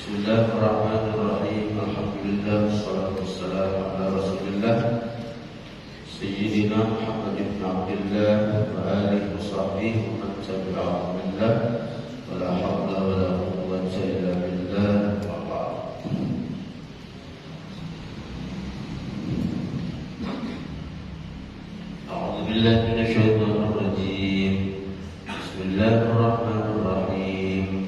Bismillahirrahmanirrahim. Alhamdulillah, wassalatu wassalamu ala Rasulillah Sayyidina Muhammad ibn Abdullah wa alihi wa sahbihi wa man tabi'ahum billah wa la hawla wa la quwwata illa billah wa ba'd. A'udzu billahi minasy syaithanir rajim. Bismillahirrahmanirrahim.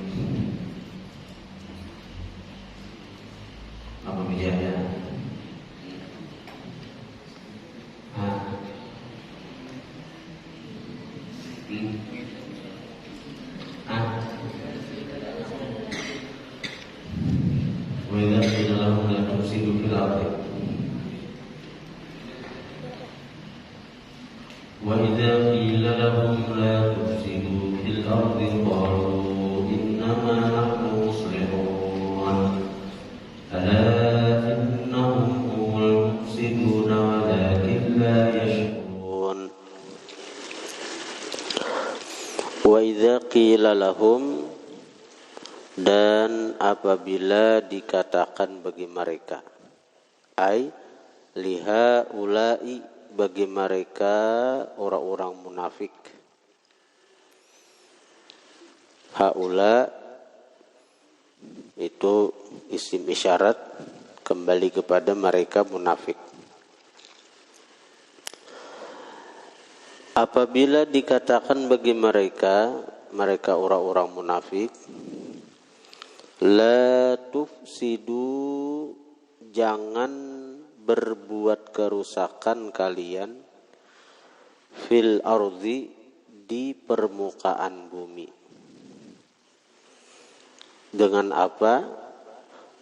Apa bicaranya? وإذا قيل لهم لا تفسدوا في الأرض وإذا قيل لهم لا تفسدوا في الأرض قالوا إنما نحن مصلحون ألا إنهم هم المفسدون ولكن لا يشعرون وإذا قيل لهم, dan apabila dikatakan bagi mereka, ai liha ulai, bagi mereka orang-orang munafik, haula itu isim isyarat kembali kepada mereka munafik. Apabila dikatakan bagi mereka orang-orang munafik, la tufsidu, jangan berbuat kerusakan kalian, fil ardi, di permukaan bumi. Dengan apa?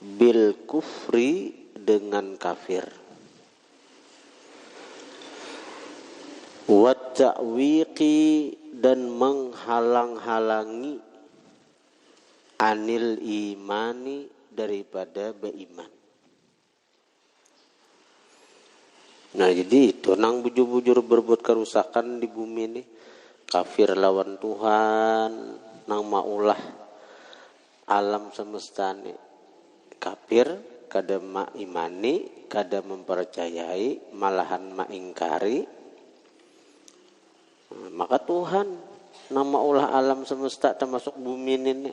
Bil kufri, dengan kafir. Wa ta'wiqi, dan menghalang-halangi, anil imani, daripada beriman. Nah jadi itu nang bujur-bujur berbuat kerusakan di bumi ini, kafir lawan Tuhan, nang maulah alam semesta ini, kafir kada ma imani, kada mempercayai, malahan ma ingkari. Maka Tuhan nang maulah alam semesta termasuk bumi ini,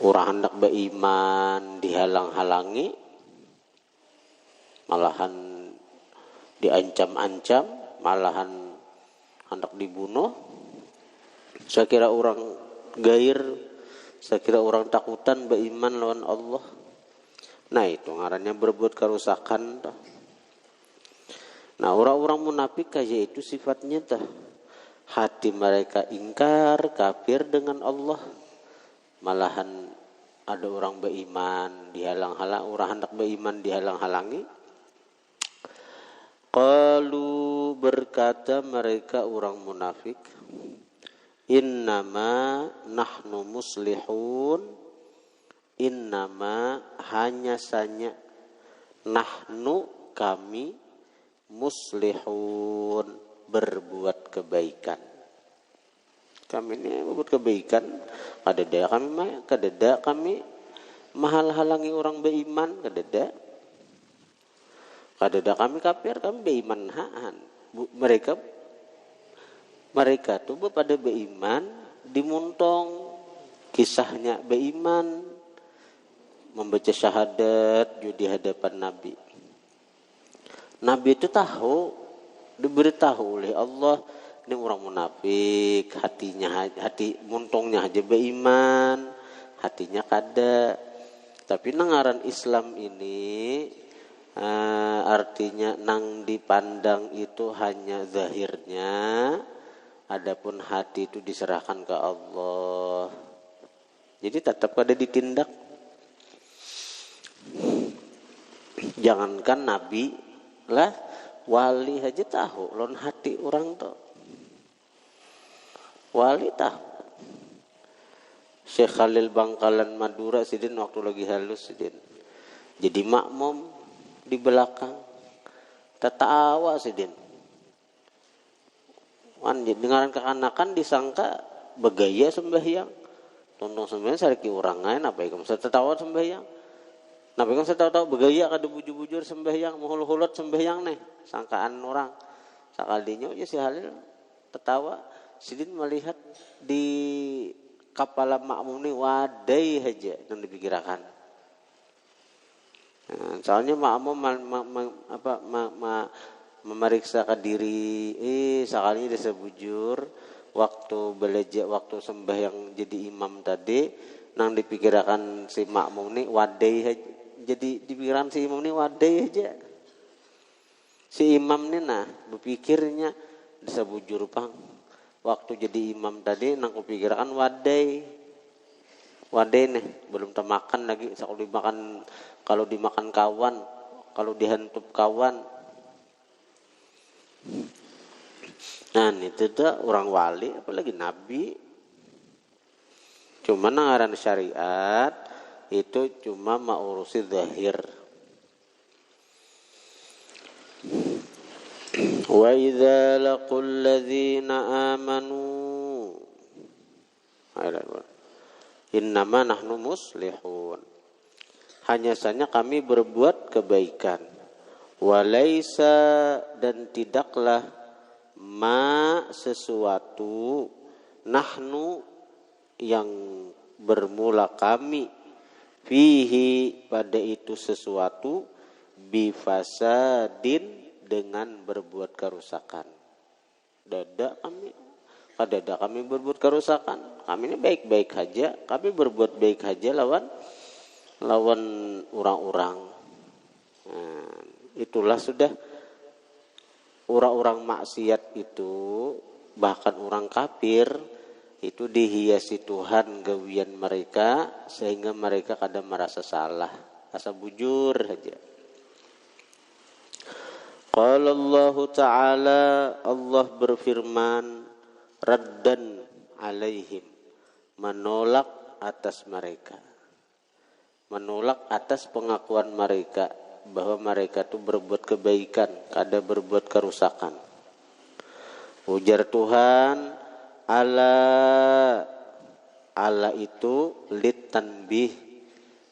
orang hendak beriman dihalang-halangi, malahan diancam-ancam, malahan hendak dibunuh. Saya kira orang gair, saya kira orang takutan beriman lawan Allah. Nah itu ngarannya berbuat kerusakan. Nah orang-orang munafik aja itu sifatnya tah, hati mereka ingkar, kafir dengan Allah. Malahan ada orang beriman dihalang-halang, orang hendak beriman dihalang-halangi. Qalu, berkata mereka orang munafik, innama nahnu muslihun, innama, hanya saja, nahnu, kami, muslihun, berbuat kebaikan. Kami ini berbuat kebaikan, kadada kami mahal-halangi orang beriman, kadada kami kafir, kami beriman haan. Mereka tuh pada beriman, dimuntong kisahnya beriman, membaca syahadat di hadapan Nabi. Nabi itu tahu, diberitahu oleh Allah, ini orang munafik, hati muntongnya aja beriman, hatinya kada. Tapi nengaran Islam ini artinya nang dipandang itu hanya zahirnya, adapun hati itu diserahkan ke Allah. Jadi tetap kada ditindak. Jangankan Nabi lah, wali aja tahu lon hati orang tuh. Wali tahu. Syekh Khalil Bangkalan Madura sidin waktu lagi halus sidin, jadi makmum di belakang, tertawa sidin. Dengaran kekanakan disangka begaya sembahyang, Tontong sembahyang sariki urang lain apa ikam tertawa sembahyang. Napa ikam tertawa begaya kada bujur-bujur sembahyang, muhul-hulot sembahyang nih, sangkaan orang. Sakalinya aja si Halil tertawa, sidin melihat di kepala makmum nih wadai aja yang dipikirkan. Nah, soalnya makmum memeriksa ke diri, sekali dia sebujur waktu belajar waktu sembahyang jadi imam tadi, nang dipikirkan si makmum nih wadai aja, jadi dipikirkan si imam nih wadai aja. Si imam nih nah berpikirnya disebujur pang, waktu jadi imam tadi nang kupikirkan wadai nih belum termakan lagi, kalau dimakan kawan, kalau dihentup kawan. Nah itu tuh orang wali apalagi nabi. Cuma nangaran syariat itu cuma maurusi zahir. Wa idza laqul ladzina amanu innama nahnu muslihun. Hanya saja kami berbuat kebaikan. Walaisa dan tidaklah ma sesuatu nahnu yang bermula kami fihi pada itu sesuatu bifasadin dengan berbuat kerusakan. Dada kami berbuat kerusakan. Kami ini baik-baik saja, kami berbuat baik saja lawan orang-orang. Nah, itulah sudah orang-orang maksiat itu, bahkan orang kafir itu dihiasi Tuhan gawian mereka sehingga mereka kadang merasa salah, asa bujur saja. Qala Allah Ta'ala, Allah berfirman raddan alaihim, menolak atas mereka, menolak atas pengakuan mereka bahwa mereka itu berbuat kebaikan, kada berbuat kerusakan. Ujar Tuhan, ala itu lit tanbih,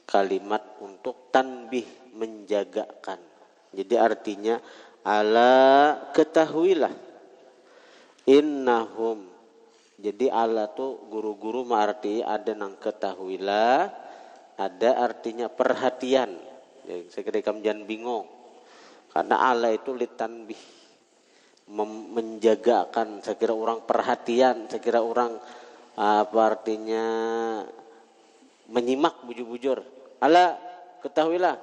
kalimat untuk tanbih, menjagakan. Jadi artinya ala ketahuilah, innahum. Jadi ala tuh guru-guru arti ada nang ketahuilah, ada artinya perhatian. Ya, saya kira kamu jangan bingung, karena ala itu litanbih, menjagakan. Saya kira orang perhatian, saya kira orang apa artinya menyimak bujur-bujur. Ala ketahuilah,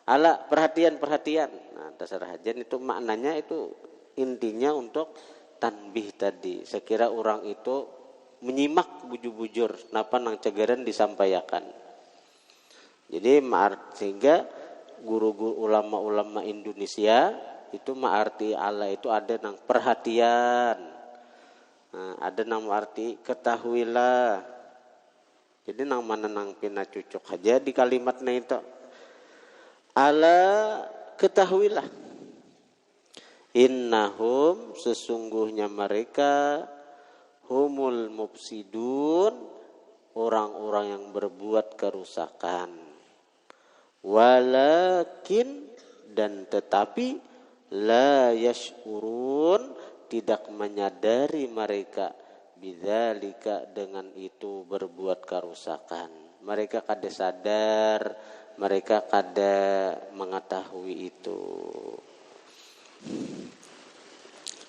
ala perhatian. Nah, dasar hajan itu maknanya itu intinya untuk tanbih tadi. Saya kira orang itu menyimak bujur-bujur napa nang cegaran disampaikan. Jadi sehingga guru-guru ulama-ulama Indonesia itu arti Allah itu ada nang perhatian. Nah, ada nang arti ketahuilah. Jadi nang mana nang pina cucuk aja di kalimatnya itu. Allah ketahuilah. Innahum sesungguhnya mereka humul mufsidun, orang-orang yang berbuat kerusakan. Walakin dan tetapi la yash'urun, tidak menyadari mereka bidzalika dengan itu berbuat kerusakan. Mereka kada sadar, mereka kada mengetahui itu.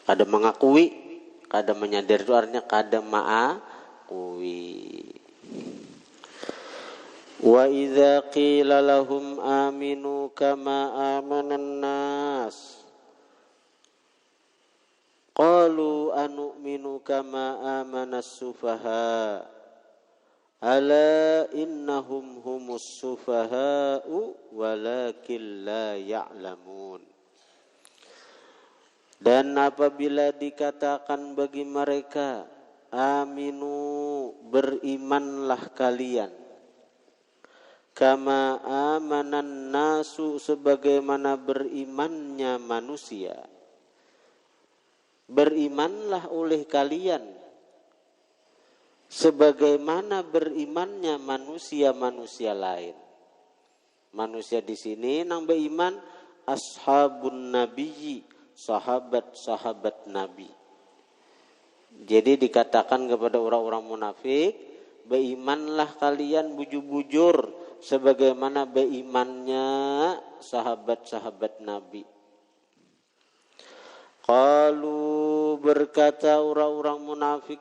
Kada mengakui, kada menyadari itu artinya kada mengakui. Wa idza qila lahum aminu kama amanan nas qalu anu'minu kama amanas sufaha ala innahum humus sufaha'u walakin la ya'lamun. Dan apabila dikatakan bagi mereka, aminu, berimanlah kalian, kama amanan nasu, sebagaimana berimannya manusia. Berimanlah oleh kalian sebagaimana berimannya manusia-manusia lain. Manusia di sini nang beriman ashabun nabiyyi, sahabat-sahabat Nabi. Jadi dikatakan kepada orang-orang munafik, berimanlah kalian bujur-bujur sebagaimana berimannya sahabat-sahabat Nabi. Qalu, berkata orang-orang munafik,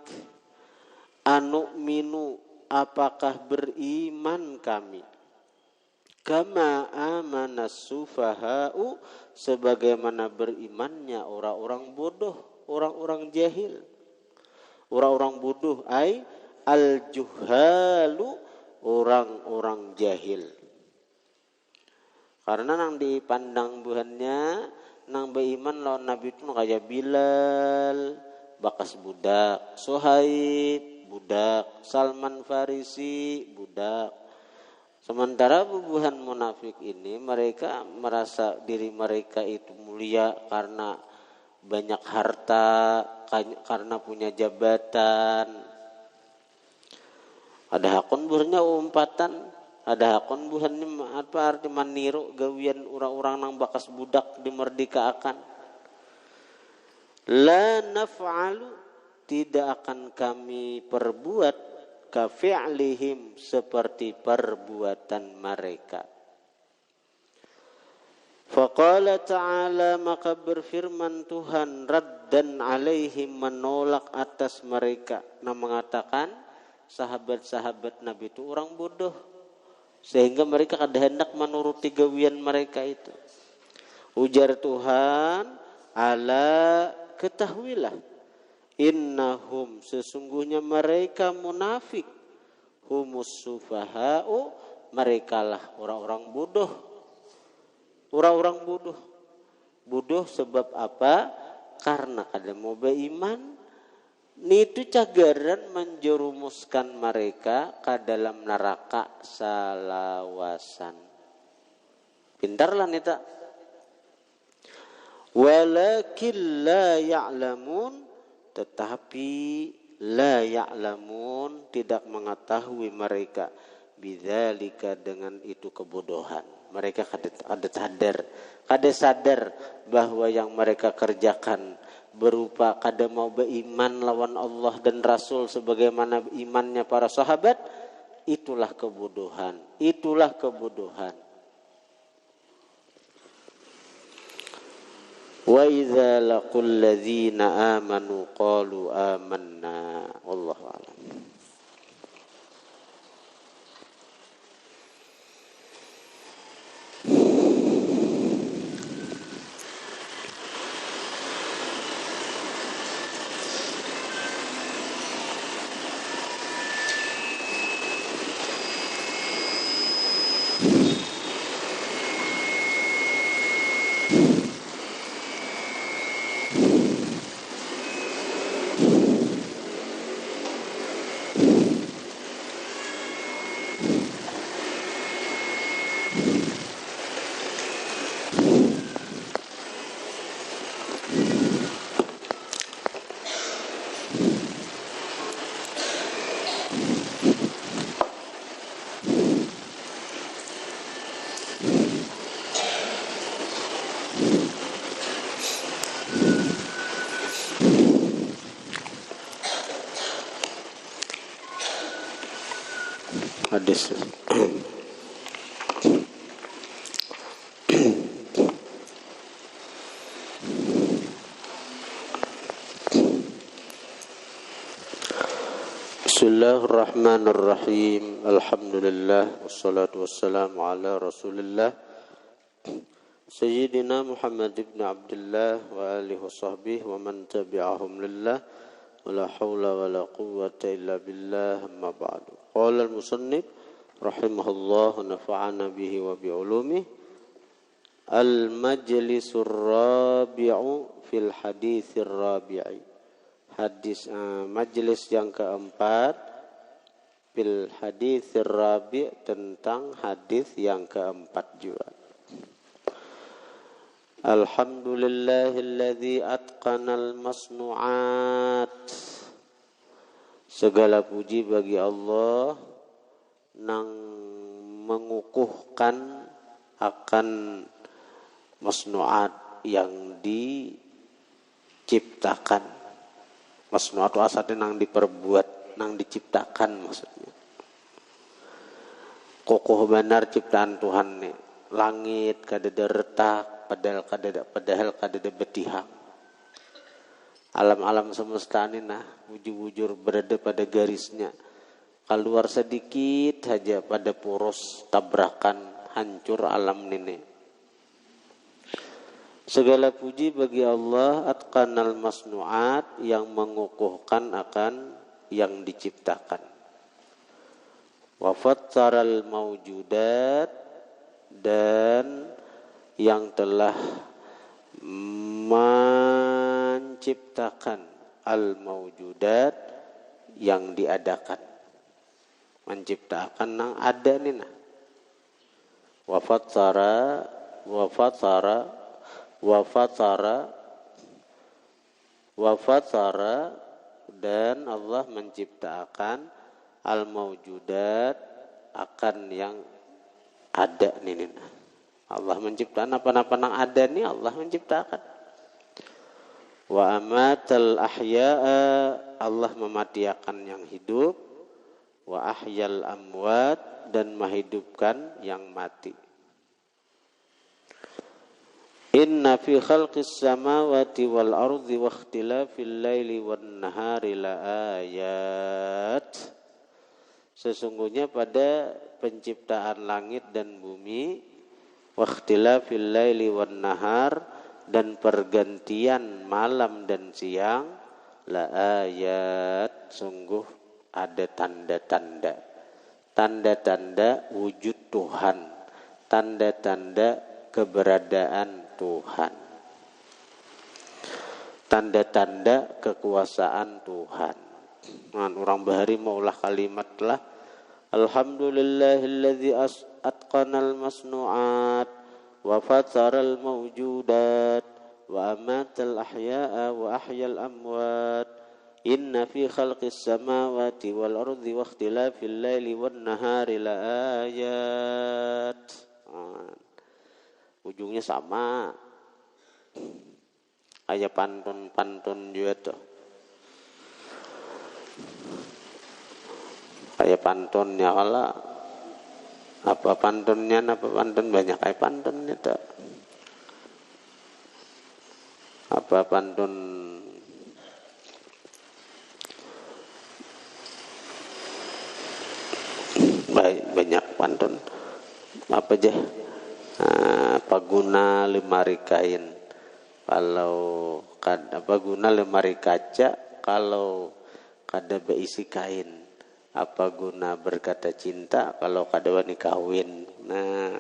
anu'minu, apakah beriman kami? Kama amanas sufaha'u, sebagaimana berimannya orang-orang bodoh, orang-orang jahil. Orang-orang bodoh ay al-juhalu, orang-orang jahil. Karena nang dipandang buhannya nang beriman lawan Nabi itu kayak Bilal, bakas budak, Suhaib, budak, Salman Farisi, budak. Sementara bubuhan munafik ini mereka merasa diri mereka itu mulia karena banyak harta, karena punya jabatan. Ada hakon buhannya umpatan, ada hakon buhannya apa arti maniru gawian orang-orang nang bakas budak dimerdekakan. La naf'alu, tidak akan kami perbuat kafi'lihim, seperti perbuatan mereka. Faqala ta'ala, maka berfirman Tuhan raddan alaihim, menolak atas mereka, nah mengatakan sahabat-sahabat Nabi itu orang bodoh sehingga mereka kada hendak menuruti gawian mereka itu. Ujar Tuhan, ala, ketahuilah, innahum, sesungguhnya mereka munafik, humus sufaha'u, merekalah orang-orang bodoh. Orang-orang bodoh. Bodoh sebab apa? Karena kada mau beriman. Itu cagaran menjerumuskan mereka ke dalam neraka salawasan. Pintarlah nita. Walakin la ya'lamun, tetapi la ya'lamun, tidak mengetahui mereka, bidzalika, dengan itu kebodohan. Mereka kada sadar bahwa yang mereka kerjakan berupa kada mau beriman lawan Allah dan Rasul sebagaimana imannya para sahabat, itulah kebodohan. Itulah kebodohan. Wa idza laqul ladzina amanu qalu amanna. Wallahu a'lam. Hadis. Bismillahirrahmanirrahim. Alhamdulillah wassalatu wassalamu ala Rasulillah Sayyidina Muhammad ibn Abdullah wa alihi washabbihi wa man tabi'ahum lillah wa la hawla wa la quwwata illa billah, amma ba'du. Qala al-musannif rahimahullah nafa'ana bihi wa bi'ulumihi. Al-majlisur rabi'u fil haditsir rabi'i. Majlis yang keempat fil haditsir rabi', tentang hadis yang keempat juga. Alhamdulillahilladzi atqanal masnu'at. Segala puji bagi Allah nang mengukuhkan akan masnuat yang diciptakan. Masnuat itu asalnya nang diperbuat, nang diciptakan maksudnya. Kokoh benar ciptaan Tuhan nih. Langit kadada retak, padahal kadada betihang. Alam-alam semesta ini nah wujur-wujur berada pada garisnya. Keluar sedikit saja pada poros tabrakan hancur alam ini. Segala puji bagi Allah atqanal masnuat yang mengukuhkan akan yang diciptakan. Wa fatsaral maujudat dan yang telah menciptakan al-maujudat yang diadakan. Menciptakan yang ada nih nah. Wa fatara dan Allah menciptakan al-maujudat akan yang ada nih nah. Allah menciptakan apa-apa yang ada nih Allah menciptakan. Wa amatal ahya'a Allah mematiakan yang hidup. Wa ahyal amwat dan menghidupkan yang mati. Inna fi khalqis samawati wal ardi wa ikhtilafil laili wan nahari la ayat. Sesungguhnya pada penciptaan langit dan bumi wa ikhtilafil laili wan nahar dan pergantian malam dan siang la ayat sungguh ada tanda-tanda. Tanda-tanda wujud Tuhan. Tanda-tanda keberadaan Tuhan. Tanda-tanda kekuasaan Tuhan. Nah, orang bahari maulah kalimat lah. Alhamdulillahilladzi atqanal masnu'at wa fatsaral mawjudat wa amatal ahya'a wa ahyal amwat. Inna fi khalqis samawati wal ardi wa ikhtilafil laili wan nahari la ayat. Ujungnya sama. Kayak pantun juga tuh. Kayak pantunnya kalau apa pantun banyak kayak pantunnya tuh. Apa pantun banyak pantun apa aja paguna lemari kain kalau paguna lemari kaca kalau kada berisi kain apa guna berkata cinta kalau kada wani kawin nah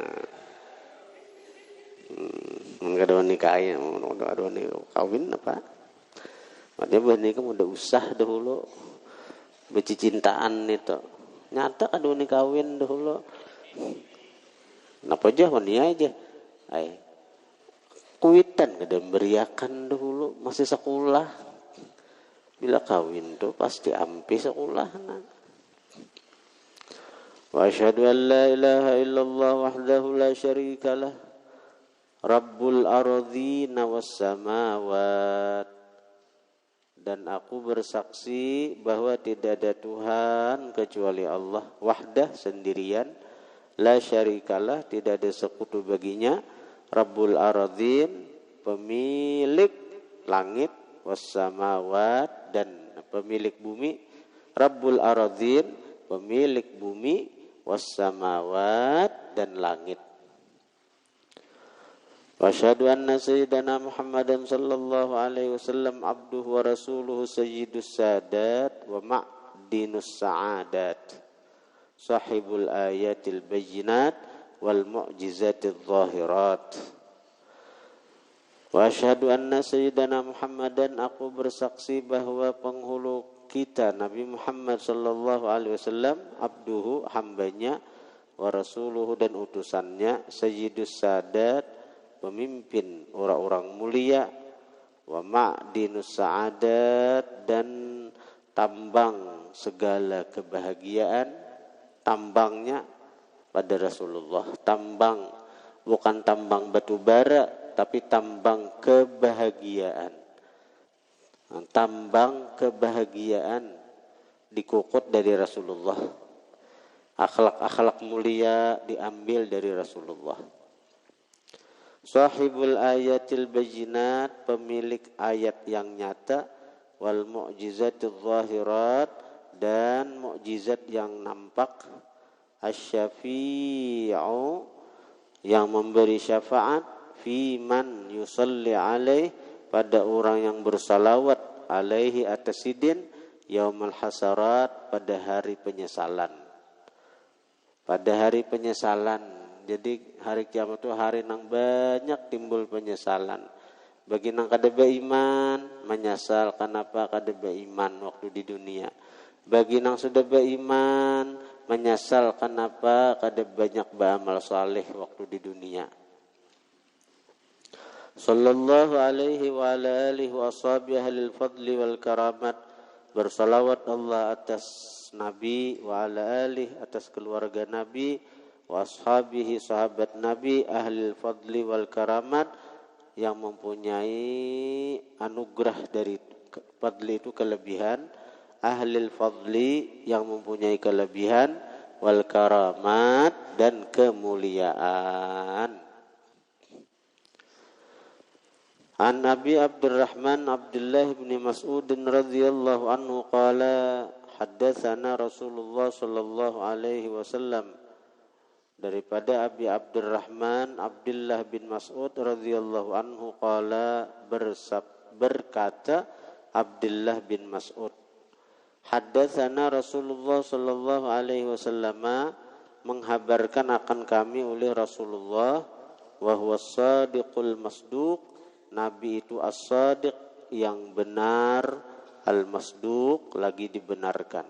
kada wani kain kada wani kawin apa makanya bani kamu udah usah dahulu bercintaan itu nyata kada wani kawin dahulu kenapa aja wani aja kuitan kada beriakan dahulu masih sekolah bila kawin tuh pasti ampi sekolah nah. Wa asyhadu an la ilaha illallah wahdahu la syarika lah rabbul ardhina was samawat dan aku bersaksi bahwa tidak ada Tuhan kecuali Allah wahdah sendirian la syarikalah tidak ada sekutu baginya rabbul ardhin pemilik langit was samawat dan pemilik bumi rabbul ardhin pemilik bumi was samawat dan langit. Wa asyhadu anna sayyidana Muhammadan sallallahu alaihi wasallam abduhu wa rasuluhu sayyidus sadat wa ma'dinus sa'adat sahibul ayatil bayyinat wal mu'jizatil zahirat. Wa asyhadu anna sayyidana Muhammadan aku bersaksi bahwa penghulu kita Nabi Muhammad sallallahu alaihi wasallam abduhu hambanya wa rasuluhu dan utusannya sayyidus sadat pemimpin orang-orang mulia wa ma'dinus sa'adat dan tambang segala kebahagiaan, tambangnya pada Rasulullah. Tambang, bukan tambang batu bara, tapi tambang kebahagiaan. Tambang kebahagiaan dikukut dari Rasulullah. Akhlak-akhlak mulia diambil dari Rasulullah. Sahibul ayatil bayyinat, pemilik ayat yang nyata, wal mu'jizatil zahirat, dan mukjizat yang nampak, asy-syafi'u, yang memberi syafaat, fi man yusalli alaih, pada orang yang bersalawat, alaihi atas sidin, yaumul hasarat, pada hari penyesalan. Pada hari penyesalan. Jadi hari kiamat itu hari nang banyak timbul penyesalan. Bagi nang kada beriman, menyesal kenapa kada beriman waktu di dunia. Bagi nang sudah beriman, menyesal kenapa kada banyak beramal saleh waktu di dunia. Sallallahu alaihi wa ala alihi wa ashabihi ahlil fadli wal karamat. Bersalawat Allah atas Nabi, wa ala alihi, atas keluarga Nabi, wa ashabihi, sahabat Nabi, ahlil fadli wal karamat, yang mempunyai anugerah dari fadli itu kelebihan, ahlil fadli yang mempunyai kelebihan, wal karamat dan kemuliaan. An Abi Abdurrahman Abdullah bin Mas'ud radhiyallahu anhu qala haddatsana Rasulullah sallallahu alaihi wasallam. Daripada Abi Abdurrahman Abdullah bin Mas'ud radhiyallahu anhu qala, berkata Abdullah bin Mas'ud, haddatsana Rasulullah sallallahu alaihi wasallam, menghabarkan akan kami oleh Rasulullah, wa huwa shadiqul masduq, Nabi itu as-sadiq, yang benar, al-masduq, lagi dibenarkan.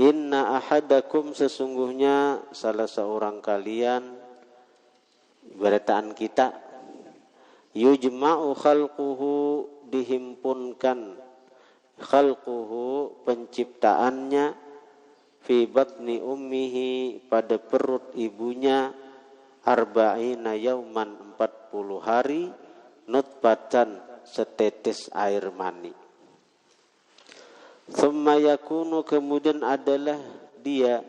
Inna ahadakum, sesungguhnya salah seorang kalian, berataan kita, yujma'u khalquhu, dihimpunkan, khalquhu, penciptaannya, fi batni ummihi, pada perut ibunya, arba'ina yauman, 40 hari, nutfatan, setetes air mani. Tsumma yakunu, kemudian adalah dia,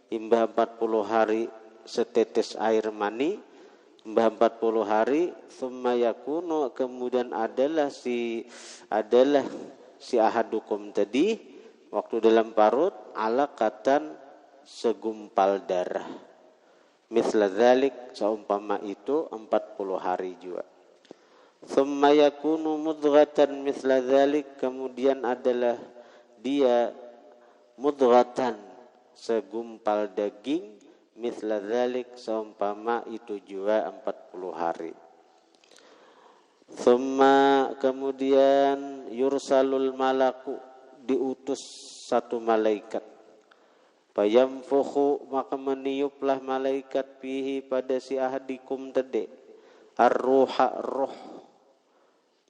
imbah 40 hari setetes air mani, imbah 40 hari, tsumma yakunu, kemudian adalah si ahadukum tadi, waktu dalam parut, alaqatan, segumpal darah. Mithla dzalik, seumpama itu 40 hari juga. Tsumma yakunu mudghatan mithla dzalik, kemudian adalah dia mudghatan, segumpal daging, mithla dzalik, seumpama itu juga 40 hari. Tsumma, kemudian yursalul malaku, diutus satu malaikat. Fayamfukhu, maka meniuplah malaikat fihi, pada si ahadikum tadi, ar-ruha, roh.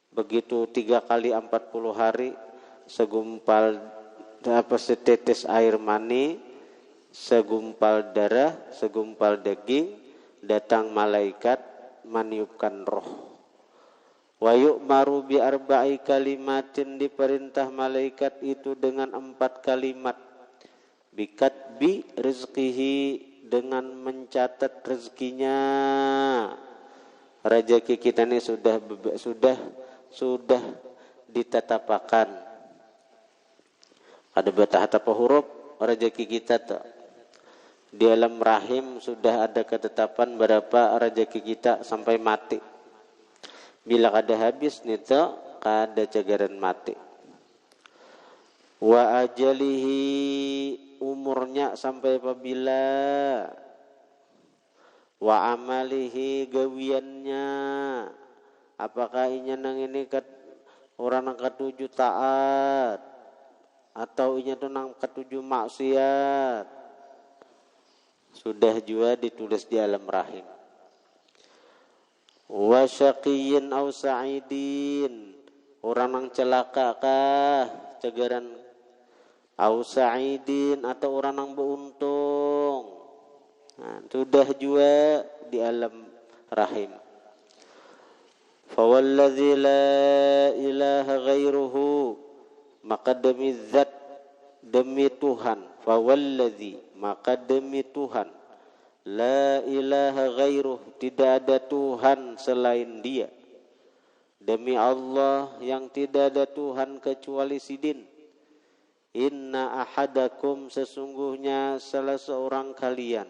Begitu 3 kali 40 hari, segumpal setetes air mani, segumpal darah, segumpal daging, datang malaikat meniupkan roh. Wa yu'maru bi arba'i kalimatin, diperintah malaikat itu dengan 4 kalimat. Bikatbi rizqihi, dengan mencatat rezekinya. Rezeki kita ini sudah ditatapakan. Ada betapa huruf rezeki kita tuh. Di alam rahim sudah ada ketetapan berapa rezeki kita sampai mati. Bila kada habis nih tuh, kada cagaran mati. Wa ajalihi, umurnya sampai apabila, wa amalihi, gawiannya, apakah inya nang ini orang nang ketujuh taat atau inya tuh nang ketujuh maksiat, sudah juga ditulis di alam rahim. Wa syaqiyyin aw sa'idin, orang nang celaka kah, cagaran au sa'idin atau orang yang beruntung. Nah, sudah juga di alam rahim. Fawalladzi la ilaha ghairuhu, maka demi zat, demi Tuhan, fawalladzi, maka demi Tuhan, la ilaha ghairuh, tidak ada Tuhan selain Dia. Demi Allah yang tidak ada Tuhan kecuali Sidin. Inna ahadakum, sesungguhnya salah seorang kalian.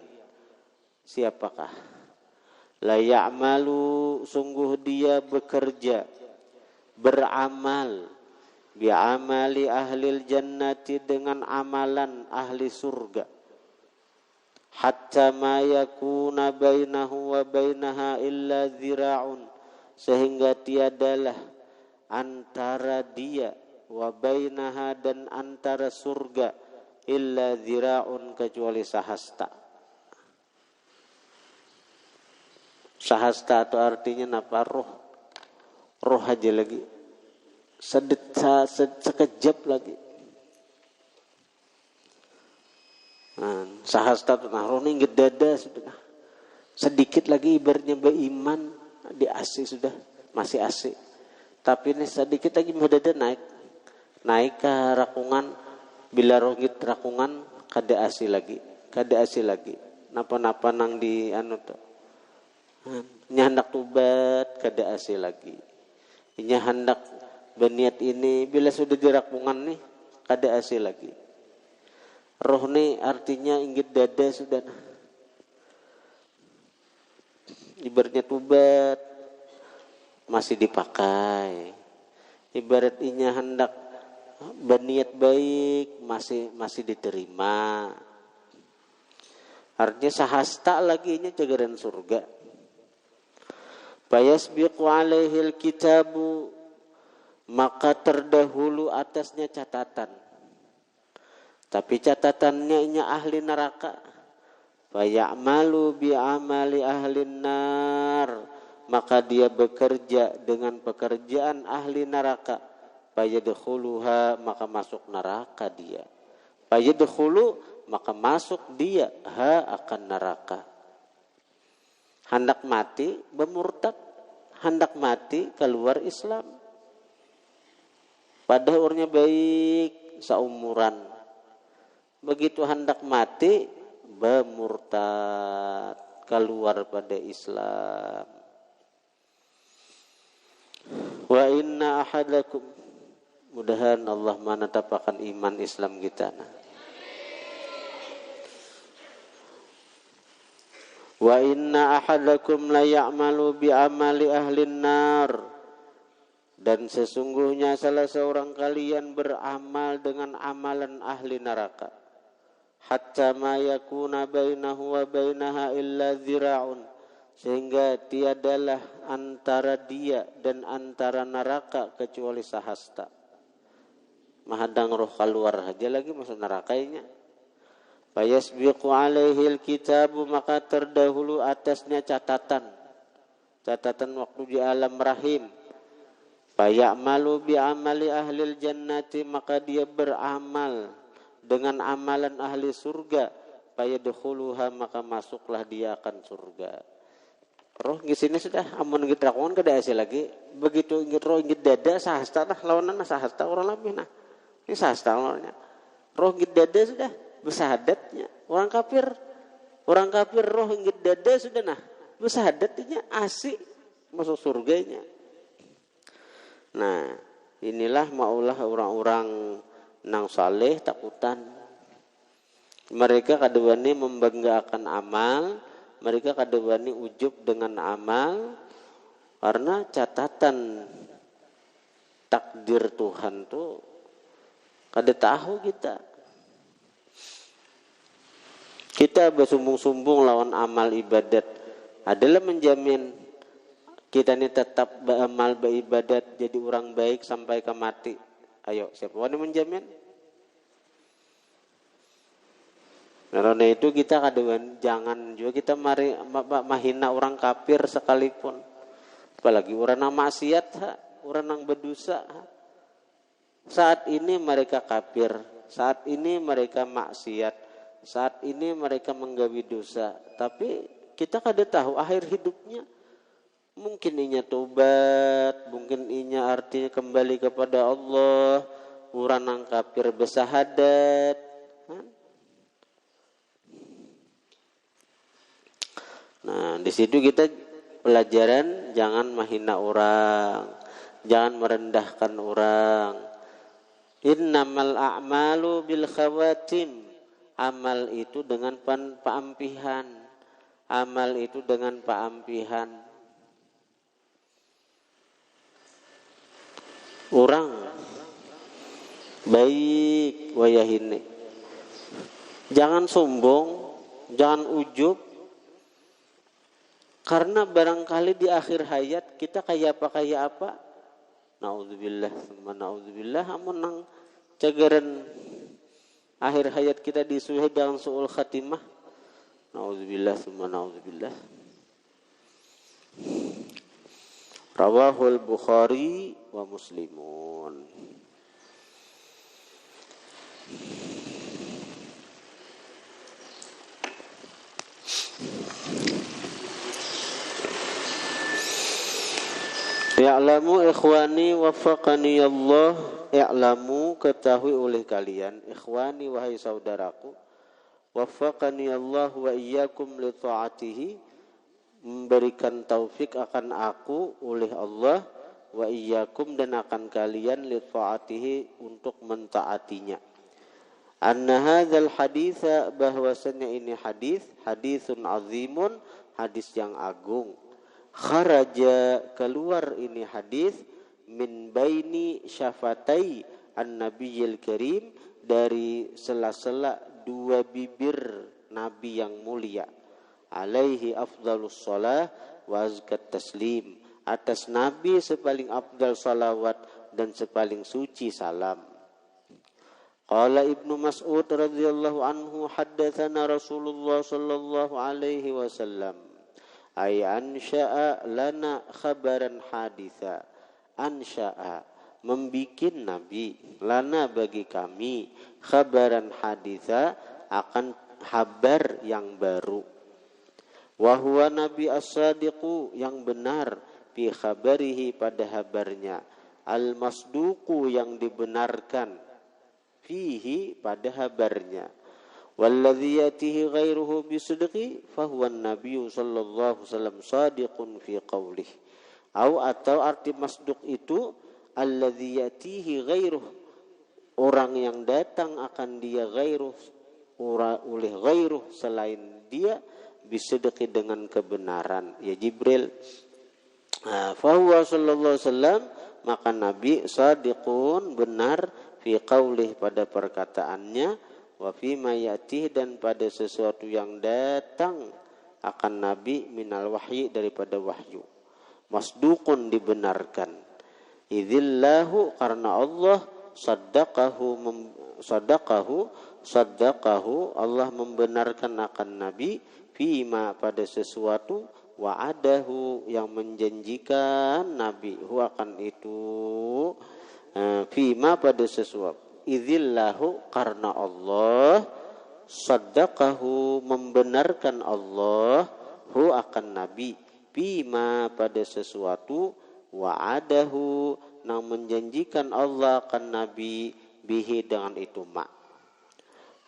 Siapakah? La ya'malu, sungguh dia bekerja, beramal, bi'amali ahlil jannati, dengan amalan ahli surga. Hatta ma yakuna bainahu wa bainaha illa zira'un, sehingga tiadalah antara dia wa bainaha, dan antara surga, illa zira'un, kecuali sahasta. Sahasta itu artinya apa? Roh aja lagi. Sekejap lagi. Nah, sahasta itu roh ini dada sudah. Sedikit lagi ibaratnya beriman di AC sudah, masih AC. Tapi ini sedikit lagi dada naik ke rakungan, bila rohit rakungan kada AC lagi. Napa-napa nang di anu tuh. Nya hendak tubat kada AC lagi. Nya hendak berniat ini, bila sudah dirakungan nih kada AC lagi. Roh nih artinya inggit dada sudah. Ibaratnya tubat masih dipakai. Ibarat inya hendak berniat baik masih diterima. Artinya sahasta lagi nya cagaran surga. Fayasbiqu alaihil kitabu, maka terdahulu atasnya catatan. Tapi catatannya inya ahli neraka. Fayamalu bi'amali ahli nar, maka dia bekerja dengan pekerjaan ahli neraka. Fayadkhuluha, maka masuk neraka dia. Fayadkhulu, maka masuk dia akan neraka. Hendak mati bermurtad, hendak mati keluar Islam. Padahal orangnya baik, seumuran. Begitu hendak mati bermurtad, keluar pada Islam. Wa inna ahadakum, mudahan Allah menetapkan iman Islam kita. Wa inna ahadakum la ya'malu bi amali ahlin nar, dan sesungguhnya salah seorang kalian beramal dengan amalan ahli neraka. Hatta ma yakuna bainahu wa bainaha illa zira'un, sehingga tiadalah antara dia dan antara neraka kecuali sahasta. Mahadang roh keluar aja lagi masuk nerakanya. Fayasbiqu alaihil kitabu, maka terdahulu atasnya catatan waktu di alam rahim. Fayamalu bi'amali ahlil jannati, maka dia beramal dengan amalan ahli surga. Fayadkhuluha, maka masuklah dia akan surga. Roh di sini sudah amun ngit rakungan kada asa lagi. Begitu ngit roh ngit dada sahasta lah lawanana sahasta orang lebih nah. Ini sahasta lawannya. Roh ngit dada sudah bersahadatnya. Orang kafir roh ngit dada sudah nah. Bersahadatnya asik masuk surganya. Nah, inilah maulah orang-orang nang saleh takutan. Mereka kadewani membanggakan amal, mereka kadewani ujub dengan amal, karena catatan takdir Tuhan tuh kada tahu kita. Kita bersumbung-sumbung lawan amal ibadat adalah menjamin kita ini tetap beramal beribadat jadi orang baik sampai ke mati. Ayo, siapa yang menjamin? Karena itu kita kadang jangan juga kita mahina orang kafir sekalipun. Apalagi orang yang maksiat, orang yang berdosa. Saat ini mereka kafir, saat ini mereka maksiat, saat ini mereka menggawi dosa, tapi kita kada tahu akhir hidupnya. Mungkin inya tobat, mungkin inya artinya kembali kepada Allah, urang nang kafir bersahadat. Nah, di situ kita pelajaran jangan menghina orang, jangan merendahkan orang. Innamal a'malu bil khawatim. Amal itu dengan paampihan. Amal itu dengan paampihan. Orang baik wayahine. Jangan sombong, jangan ujub. Karena barangkali di akhir hayat kita kayak apa. Naudzubillah, naudzubillah, amun nang cagaran akhir hayat kita disuhi dengan su'ul khatimah. Naudzubillah, naudzubillah. Rawahul Bukhari wa Muslimun. Ya'lamu ikhwani waffaqani Allah. I'lamu, ketahui oleh kalian, ikhwani wahai saudaraku, waffaqani Allah wa iyyakum li ta'atihi, memberikan taufik akan aku oleh Allah, wa iyyakum dan akan kalian li ta'atihi untuk mentaatinya. Anna hadzal haditsa, bahwasanya ini hadisun azimun, hadis yang agung. Kharaja, keluar ini hadis, min baini syafatai an-nabiyil karim, dari sela-sela dua bibir nabi yang mulia, alaihi afdalus shalah wa azkat taslim, atas nabi sepaling afdal salawat dan sepaling suci salam. Qala Ibnu Mas'ud radhiyallahu anhu, haddatsana Rasulullah sallallahu alaihi wasallam ay ansha'a lana khabaran haditha. Ansha'a, membikin Nabi, lana bagi kami, khabaran haditha, akan kabar yang baru. Wa huwa Nabi as-sadiqu, yang benar, fi khabarihi, pada habarnya, al-masduqu, yang dibenarkan, fihi, pada habarnya. Walladzi yatihi ghairuhu bisidqi fahuwa an-nabiyyu sallallahu alaihi wasallam sadiqun fi qawlihi. Atau arti masduq itu alladzi yatihi ghairuh, orang yang datang akan dia ghairuh, oleh ghairuh selain dia, bisidqi dengan kebenaran, ya Jibril. Fahuwa sallallahu alaihi wasallam, maka Nabi sadiqun, benar, fi qawlihi, pada perkataannya, wa fi ma yatih, dan pada sesuatu yang datang akan Nabi, minal wahyi, daripada wahyu. Masduqun, dibenarkan. Idzillahu, karena Allah, saddaqahu, Allah membenarkan akan Nabi, fima, pada sesuatu, wa'adahu, yang menjanjikan Nabi, hu, akan itu, fima, pada sesuatu. Idzillahu, karena Allah, saddaqahu, membenarkan Allah, hu, akan Nabi, bima, pada sesuatu, wa'adahu, yang menjanjikan Allah akan Nabi, bihi, dengan itu ma.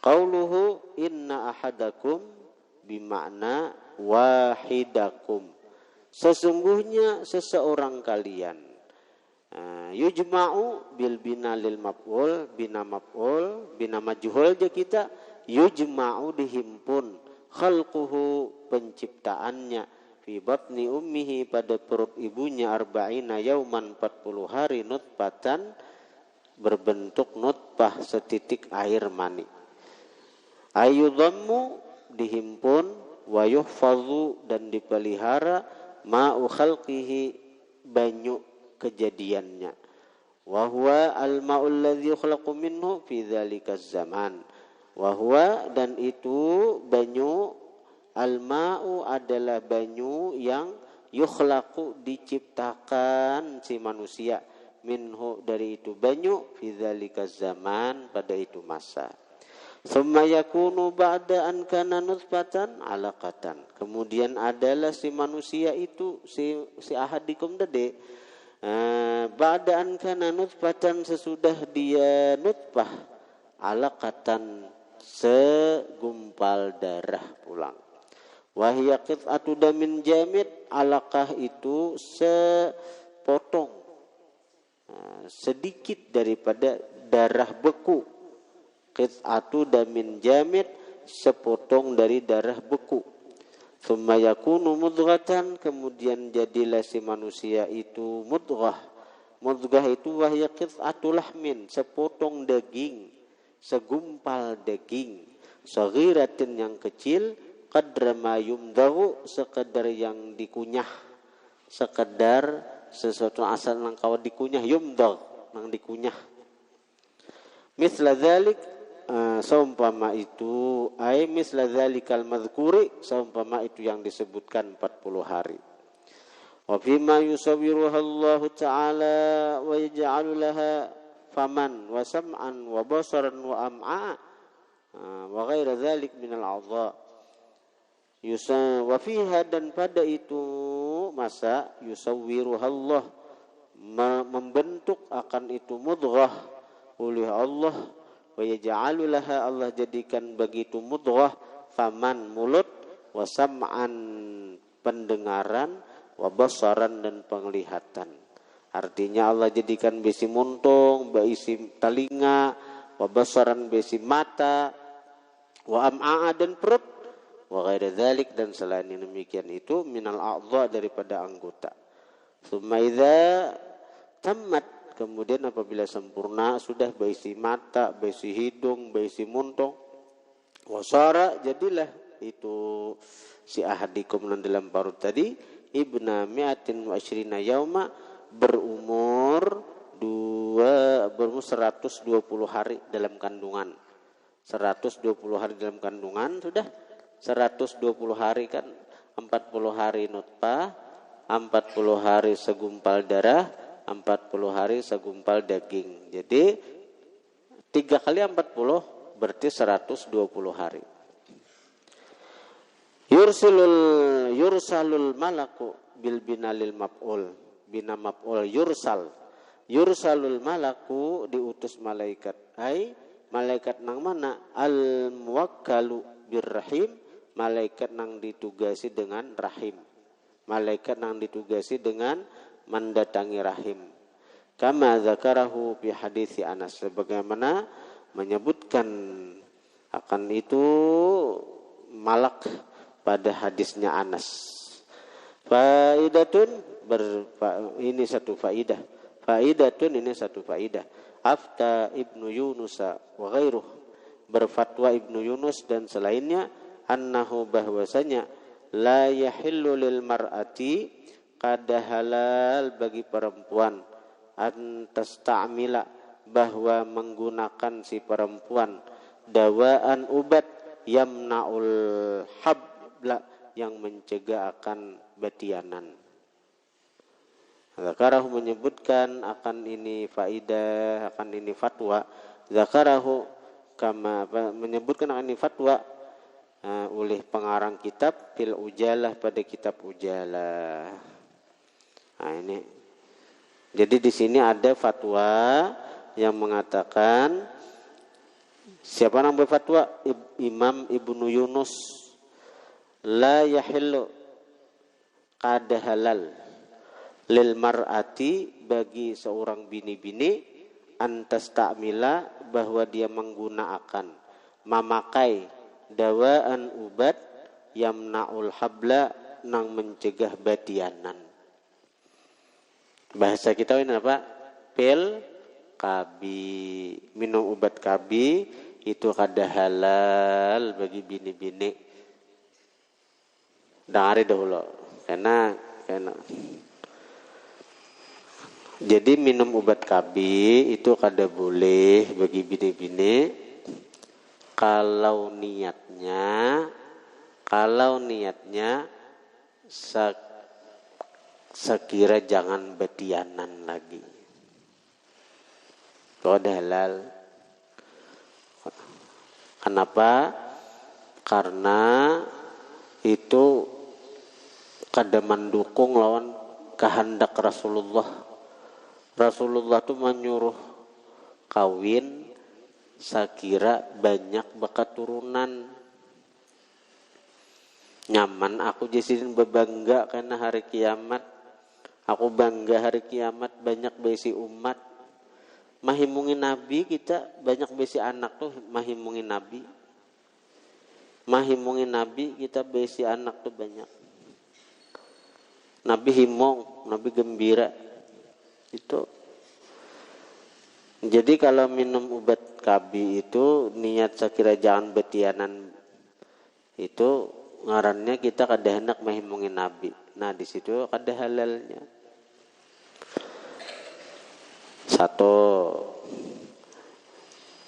Qauluhu inna ahadakum, bimakna wahidakum, sesungguhnya seseorang kalian. Yujma'u bil bina lil maf'ul, bina maf'ul, bina majhul aja kita. Yujma'u, dihimpun, khalquhu, penciptaannya, fi batni ummihi, pada perut ibunya, arba'ina yauman, 40 hari, nutfatan, berbentuk nutfah, setitik air mani. Ayudhammu, dihimpun, wa yuhfadhu, dan dipelihara, ma'u khalqihi, banyu kejadiannya. Wa huwa al-ma'ul ladzi yukhlaqu minhu fi dzalika zaman. Wa huwa, dan itu banyu, al-ma'u, adalah banyu yang yukhlaqu, diciptakan si manusia, minhu dari itu banyu fi dzalika zaman pada itu masa. Tsumma yakunu ba'da an kana nutfatan 'alaqatan. Kemudian adalah si manusia itu si ahadikum tadi ba'da an kana nutfatan sesudah dia nutfah 'alaqatan segumpal darah pulang. Wahya qit'atu damin jamid, alaqah itu sepotong sedikit daripada darah beku. Qit'atu damin jamid, sepotong dari darah beku. Tsumma yakunu mudghatan, kemudian jadilah si manusia itu mudghah. Mudghah itu wahya qit'atu lahmin, sepotong daging, segumpal daging, saghiratin yang kecil, qadra ma yumdahu, sekedar yang dikunyah, sekedar sesuatu asal nang kawa dikunyah, yumdah nang dikunyah. Misla dzalik saumpama itu ay misla dzalikal madhkuri, saumpama itu yang disebutkan 40 hari. Wa bima yusawwiruha Allah taala wa yaj'alu laha faman wa sam'an wa basaran wa am'a wa ghaira dzalik minal a'dha. Wa fiha, dan pada itu masa yusawwiruha Allah, membentuk akan itu mudghah oleh Allah, wa yaj'alu laha, Allah jadikan begitu mudghah faman mulut, wa sam'an pendengaran, wa basaran dan penglihatan. Artinya Allah jadikan besi muntung, besi telinga, wa basaran besi mata, wa am'a dan perut, wa ghaira dzalik dan selain demikian itu minal a'dha daripada anggota. Tsumma idza tammat, kemudian apabila sempurna sudah baisi mata, baisi hidung, baisi muntung, wasara jadilah itu si ahadikum dalam parut tadi ibna mi'atin wa asyrina yauma, berumur 120 hari dalam kandungan. 120 hari dalam kandungan sudah 120 hari kan 40 hari nutfah, 40 hari segumpal darah, 40 hari segumpal daging. Jadi 3 kali 40 berarti 120 hari. Yursalul malaku bil binalil maf'ul, bina maf'ul yursalul malaku, diutus malaikat. Ai malaikat nang mana? Al muwakkalu birrahim, malaikat nang ditugasi dengan rahim, malaikat nang ditugasi dengan mendatangi rahim. Kama dzakarahu fi hadits Anas, sebagaimana menyebutkan akan itu malak pada hadisnya Anas. Faidatun, ini satu faidah. Faidatun, ini satu faidah. Afta Ibnu Yunus wa ghairuh, berfatwa Ibnu Yunus dan selainnya, annahu bahwasanya la yahillu lil mar'ati, kada halal bagi perempuan, an tasta'mila, bahwa menggunakan si perempuan dawaan ubat, yamna'ul habla, yang mencegah akan batianan. Zakarahu menyebutkan akan ini faidah, akan ini fatwa. Zakarahu kama menyebutkan akan ini fatwa oleh pengarang kitab fil ujalah, pada kitab ujalah. Nah ini, jadi di sini ada fatwa yang mengatakan, siapa yang berfatwa? Imam Ibnu Yunus, la yahillu, kada halal, lil mar'ati, bagi seorang bini-bini, antas ta'mila, bahwa dia menggunakan, memakai dawaan ubat, yamna'ul habla, nang mencegah batianan. Bahasa kita ini apa? Pil kabi, minum obat kabi itu kada halal bagi bini-bini. Dengari dahulu, karena jadi minum obat kabi itu kada boleh bagi bini-bini kalau niatnya sekira jangan betianan lagi. Itu ada halal. Kenapa? Karena itu kada mendukung lawan kehendak Rasulullah. Rasulullah tuh menyuruh kawin sakira banyak bakat turunan. Nyaman aku jadiin bebangga karena hari kiamat. Aku bangga hari kiamat banyak besi umat. Mahimungin Nabi kita banyak besi anak tuh mahimungin Nabi. Mahimungin Nabi kita besi anak tuh banyak. Nabi himong, Nabi gembira. Itu. Jadi kalau minum obat KB itu niat sakira jangan betianan itu ngarannya kita kada hendak mahimungin Nabi. Nah di situ kada halalnya. Satu.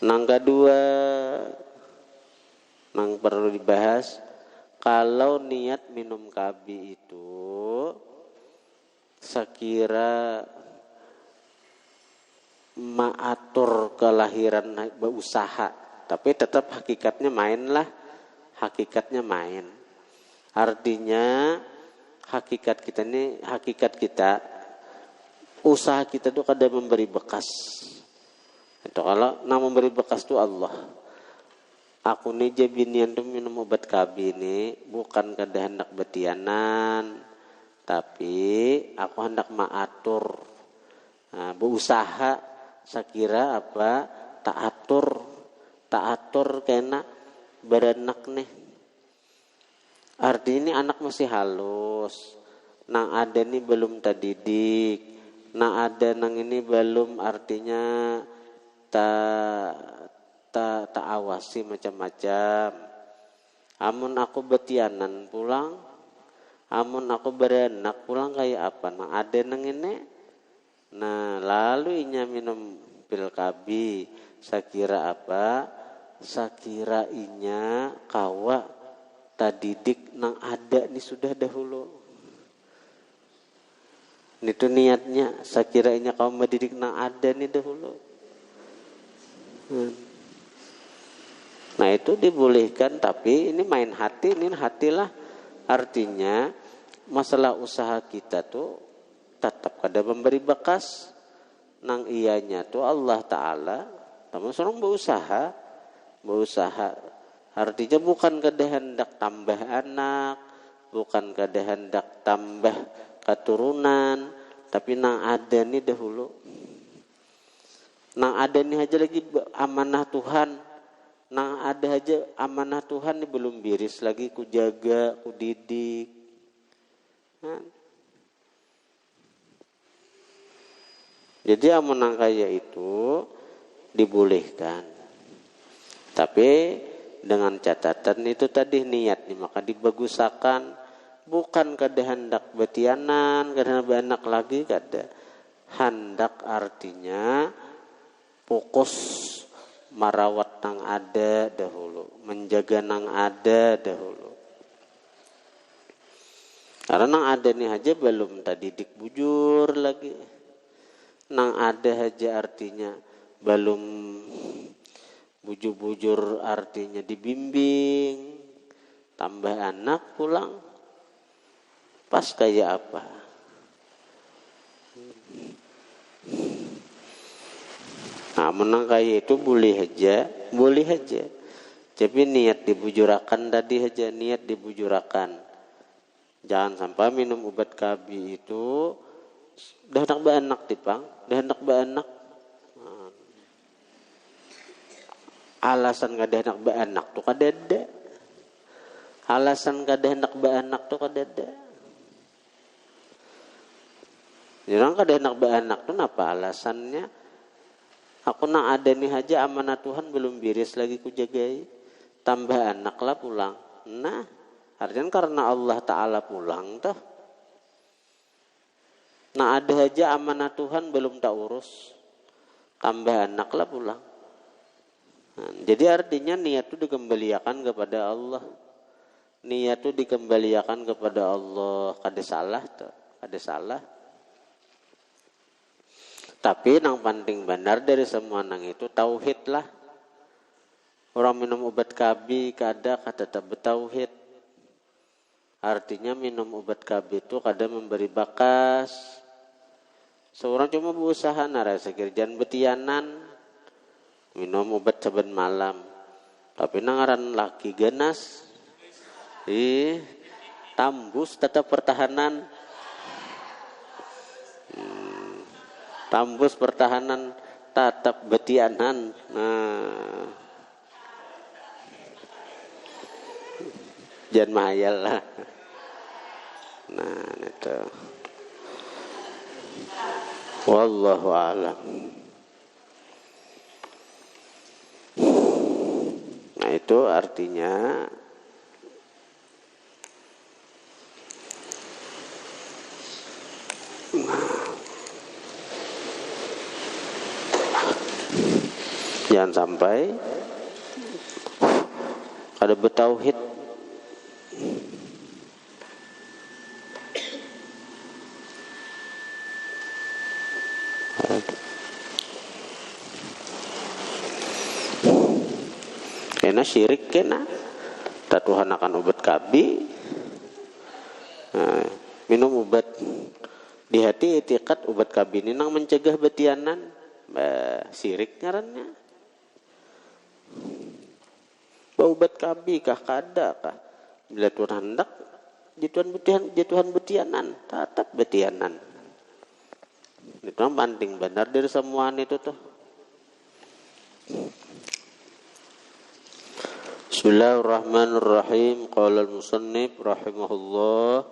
Nang kedua, nang perlu dibahas, kalau niat minum KB itu sekira maatur kelahiran berusaha, tapi tetap hakikatnya main lah, hakikatnya main. Artinya hakikat kita usaha kita tuh kada memberi bekas. Itu kalau nang memberi bekas tuh Allah. Aku nih jabinian tuh minum obat KB ini bukan kada hendak betianan, tapi aku hendak maatur. Nah, berusaha sakira apa taatur kena beranak nih. Artinya ini anak masih halus, nang ada nih belum tadidik, nang ada nang ini belum artinya tak awasi macam-macam. Amun aku betianan pulang, amun aku beranak pulang kayak apa? Nang ada nang ini. Nah lalu inya minum pil KB, sakira apa? Sakira inya kawa tadidik nang ada nih sudah dahulu. Itu niatnya sakira inya kawa mendidik nang ada nih dahulu. Nah itu dibolehkan, tapi ini main hati, ini hatilah. Artinya masalah usaha kita tuh tetap kada memberi bekas. Nang ianya tuh Allah Ta'ala, namun seorang berusaha. Artinya bukan kada hendak tambah anak, bukan kada hendak tambah keturunan, tapi nang ada nih dahulu. Nang ada nih aja lagi amanah Tuhan. Nang ada aja amanah Tuhan nih belum biris lagi ku jaga, ku didik. Nah. Jadi amanah kaya itu dibolehkan. Tapi dengan catatan itu tadi niat nih maka dibagusakan, bukan kada hendak betianan, kada hendak anak lagi kada. Hendak artinya fokus merawat nang ada dahulu, menjaga nang ada dahulu. Karena nang ada nih aja belum tadi dik bujur lagi. Nang ada aja artinya belum bujur-bujur artinya dibimbing, tambah anak pulang pas kayak apa. Nah menang kayak itu boleh aja. Tapi niat dibujurakan tadi aja, niat dibujurakan. Jangan sampai minum obat KB itu dah hendak beranak tipang, dah hendak beranak. Alasan kada hendak beranak tuh kada ada. Alasan kada hendak beranak tuh kada ada. Orang kada hendak beranak tuh apa alasannya? Aku nang ada nih aja amanah Tuhan belum biris lagi ku jagai. Tambah anak lah pulang. Nah, artinya karena Allah Ta'ala pulang tuh. Nah ada aja amanah Tuhan belum tak urus. Tambah anak lah pulang. Nah, jadi artinya niat itu dikembalikan kepada Allah. Niat itu dikembalikan kepada Allah. Kada salah tuh. Kada salah. Tapi nang penting benar dari semua nang itu tauhid lah. Orang minum obat KB kada tetap bertauhid. Artinya minum obat KB itu kada memberi bakas. Seorang cuma berusaha narasa kerjaan betianan minum obat saben malam. Tapi nangaran laki ganas. Tambus tetap pertahanan. Tambus pertahanan tetap betianan. Nah, jangan mahayal lah. Nah, itu. Wallahu a'lam. Nah, itu artinya jangan sampai ada bertauhid. Kena syirik kena. Tatuhan akan obat kabi. Nah, minum obat di hati itikat obat kabi ini nang mencegah betianan. Syirik ngarannya. Obat kabi kah kada kah? Bila Tuhan hendak jatuhan betianan, tetap betianan. Itu yang penting benar dari semuaan itu tuh. Bismillahirrahmanirrahim. Qala al-musannif rahimahullah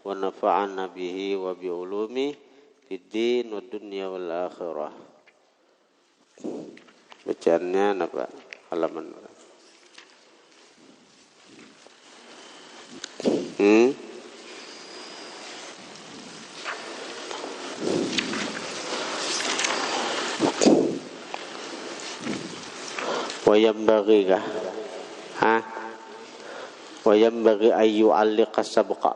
wa nafa'ana bihi wa bi ulumi fid din wad dunya wal akhirah. Bacaannya apa? Halaman Wayambaghi kah? Wayambaghi ayu alliqa sabqa.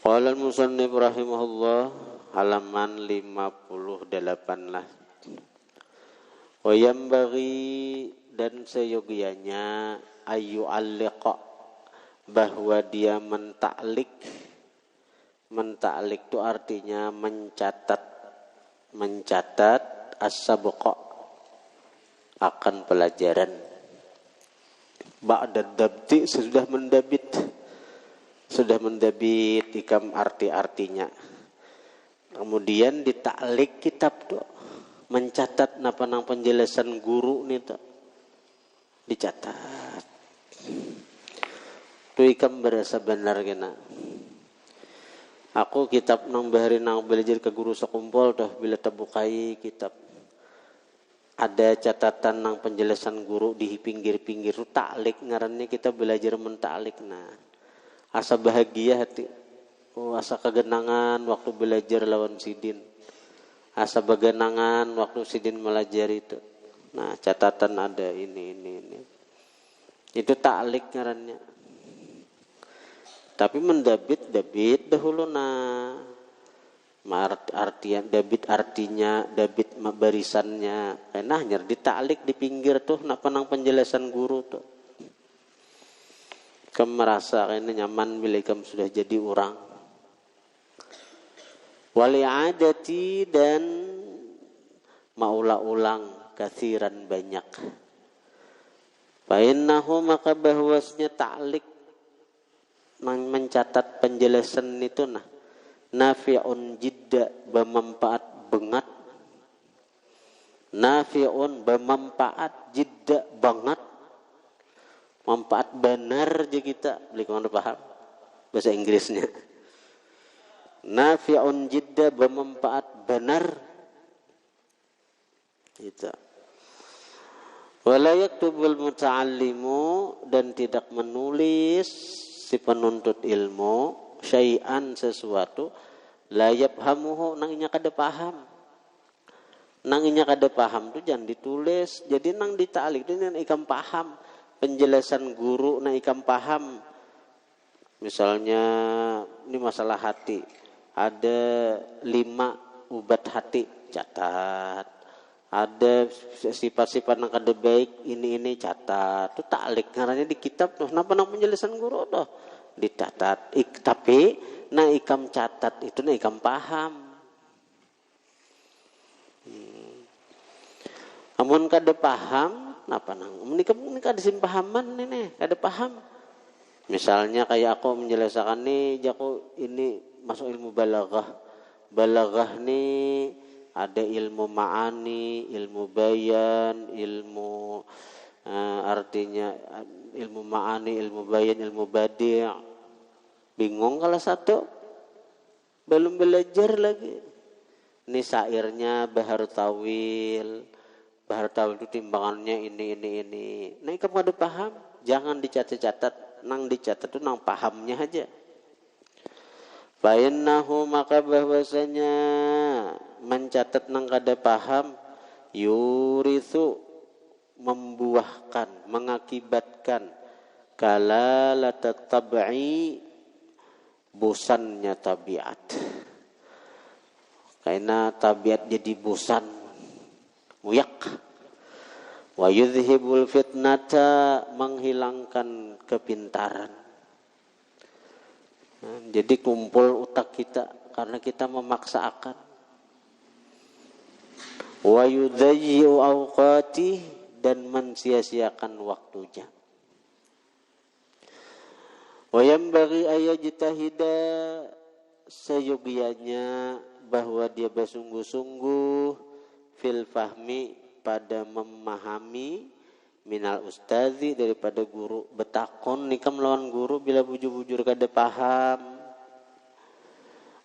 Qala al-musannif rahimahullah, halaman 58 lah. Wayambaghi, dan seyogianya ayu alliqa, bahwa dia mentaklik itu artinya mencatat as-sabqa, akan pelajaran. Ba'da dabti, sudah mendabit ikam arti-artinya. Kemudian ditaklik kitab tuh, mencatat napa nang penjelasan guru nih tuh, dicatat. Tuh ikam berasa benar kena. Aku kitab nang bahari nang belajar ke guru sekumpul tuh, bila terbukai kitab ada catatan nang penjelasan guru di pinggir-pinggir tuh taklik ngarannya, kita belajar mentaklik. Nah, asa bahagia hati, asa kegenangan waktu belajar lawan sidin, asa bagenangan waktu sidin melajari itu. Nah, catatan ada ini itu taklik ngarannya. Tapi mendabit dahulu artian dabit, artinya dabit barisannya karena hanya ditaklik di pinggir tuh napa nang penjelasan guru tuh. Kamu merasa kayaknya nyaman bila kamu sudah jadi orang. Wali'adati, dan maulah-ulang kathiran banyak. Fa'innahu, maka bahwasnya taklik mencatat penjelasan itu nafi'un jidda, bermanfaat banget. Nafi'un, bermanfaat jidda banget. Manfaat benar je kita. Beli kamu paham bahasa Inggrisnya. Nafi'un jidda, bermanfaat benar. Itu. Wala yaktubul muta'allimu, dan tidak menulis si penuntut ilmu syai'an, sesuatu la yafhamuhu, nanginya kada paham. Nanginya kada paham tuh jangan ditulis. Jadi nang ditalik itu nang ikam paham. Penjelasan guru nang ikam paham. Misalnya ini masalah hati. ada 5 ubat hati, catat. Ada sifat-sifat yang kada baik ini catat. Itu taklik ngarannya di kitab tuh. Napa nang penjelasan guru tuh dicatat. Tapi na ikam catat itu na ikam paham. Amun kada paham, napa nang? Amun ikam kada sim pahaman ini, kada paham. Misalnya kayak aku menjelaskan nih, jaku ini masuk ilmu balaghah. Balaghah nih ada ilmu ma'ani, ilmu bayan, ilmu artinya ilmu ma'ani, ilmu bayan, ilmu badi'. Bingung kalau satu, belum belajar lagi. Ini syairnya bahar tawil. Bahar tawil itu timbangannya ini. Nah, kamu ada paham? Jangan dicatat-catat, nang dicatat itu nang pahamnya aja. Fa'innahu maka bahwasanya mencatat nang kada paham yurithu membuahkan, mengakibatkan kalalatat tab'i bosannya tabiat. Karena tabiat jadi bosan, muyak. Wa yudhibul fitnata menghilangkan kepintaran. Jadi kumpul otak kita karena kita memaksa akan. Wa yudayyi'u awqati dan mensia-siakan waktunya. Wa yambaghi ayajtahida seyogianya bahwa dia bersungguh-sungguh fil fahmi pada memahami minal ustazi daripada guru. Betakon nikam lawan guru bila bujur-bujur kada paham.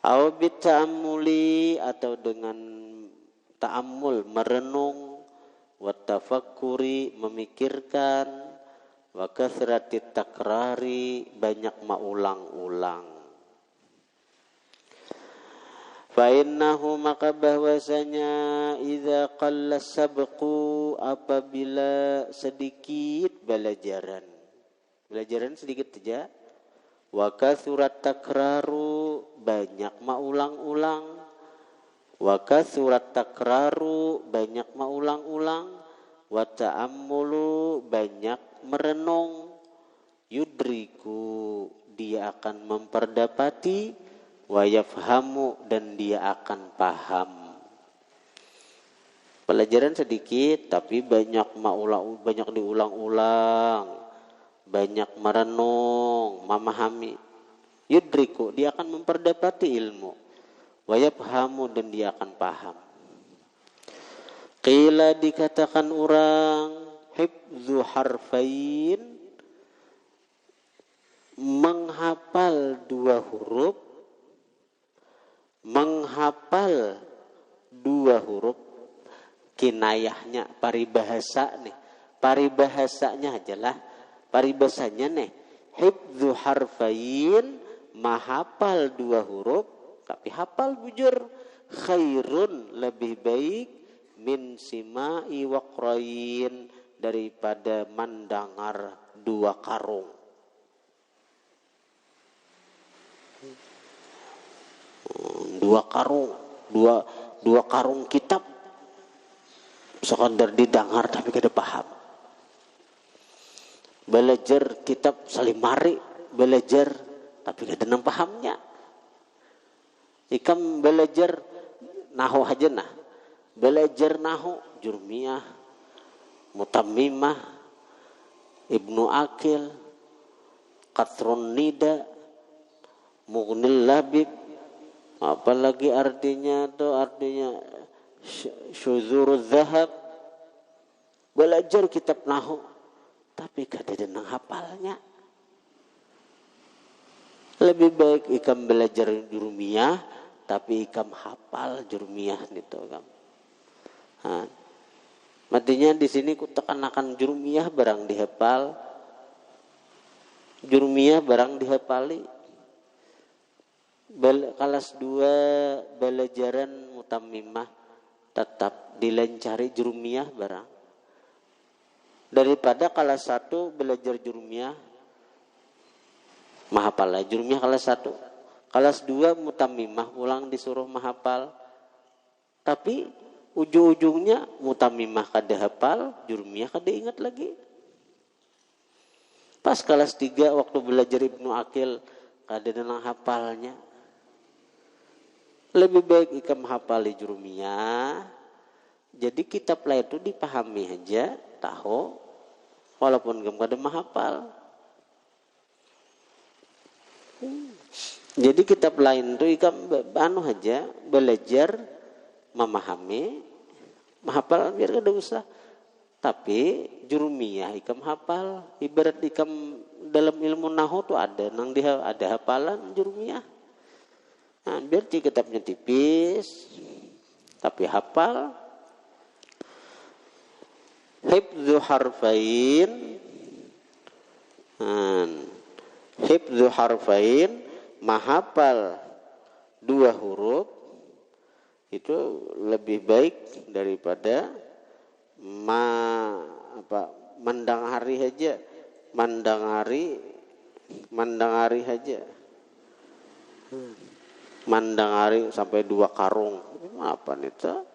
Au bita'ammuli atau dengan ta'ammul merenung, wa tafakkuri memikirkan, wa kathrati takrari banyak maulang-ulang. Fa innahu maka bahwasanya idza qalla sabqu apabila sedikit belajaran sedikit saja, wa kathurat takraru banyak maulang-ulang, wa kathurat takraru banyak maulang-ulang, wa ta'ammulu banyak merenung, yudriku dia akan memperdapati, wa yafhamu dan dia akan paham. Pelajaran sedikit tapi banyak diulang-ulang, banyak merenung, memahami. Yudriku dia akan memperdapati ilmu. Wa yafhamu dan dia akan paham. Qila dikatakan orang hifdzu harfain menghafal 2 huruf. Menghafal 2 huruf kinayahnya paribahasa nih. Paribahasanya ajalah paribahasanya nih hifdzu harfain mahafal 2 huruf tapi hafal bujur khairun lebih baik min sima'i waqrain daripada mendengar 2 karung. Dua karung kitab sekadar didengar tapi kada paham. Belajar kitab salimari belajar tapi kada nang pahamnya. Ikam belajar nahu aja nah. Belajar nahu Jurmiyah, Mutammimah, Ibnu Aqil, Qatrun Nida, Mughnil Labib, apalagi artinya Syuzuruz Zahab. Belajar kitab nahu tapi kada denang hafalnya. Lebih baik ikam belajar Jurmiyah tapi ikam hafal Jurmiyah gitu kam. Matinya di sini ku tekanakan Jurmiyah barang dihafal. Jurmiyah barang dihafali. Kelas 2 belajaran Mutammimah tetap dilencari Jurmiyah barang. Daripada kelas 1 belajar Jurmiyah mahafal Jurmiyah kelas 1 Kelas 2 mutamimah pulang disuruh menghafal. Tapi ujung-ujungnya mutamimah kada hafal, jurumiyah kada ingat lagi. Pas kelas 3 waktu belajar Ibnu Aqil kada nang hafalnya. Lebih baik ikam hafali jurumiyah. Jadi kitab lain itu dipahami aja, tahu walaupun ikam kada menghafal. Jadi kitab lain itu ikam anu aja belajar memahami, menghafal biar kada usah. Tapi jurumiyah ikam hafal, ibarat ikam dalam ilmu nahwu tuh ada nang dia ada hafalan jurumiyah. Nah, biar kitabnya tipis tapi hafal. Hifdzu harfain. Hifdzu harfain, menghafal 2 huruf itu lebih baik daripada mandang hari aja, mandang hari aja, mandang hari sampai 2 karung, apa nih tuh?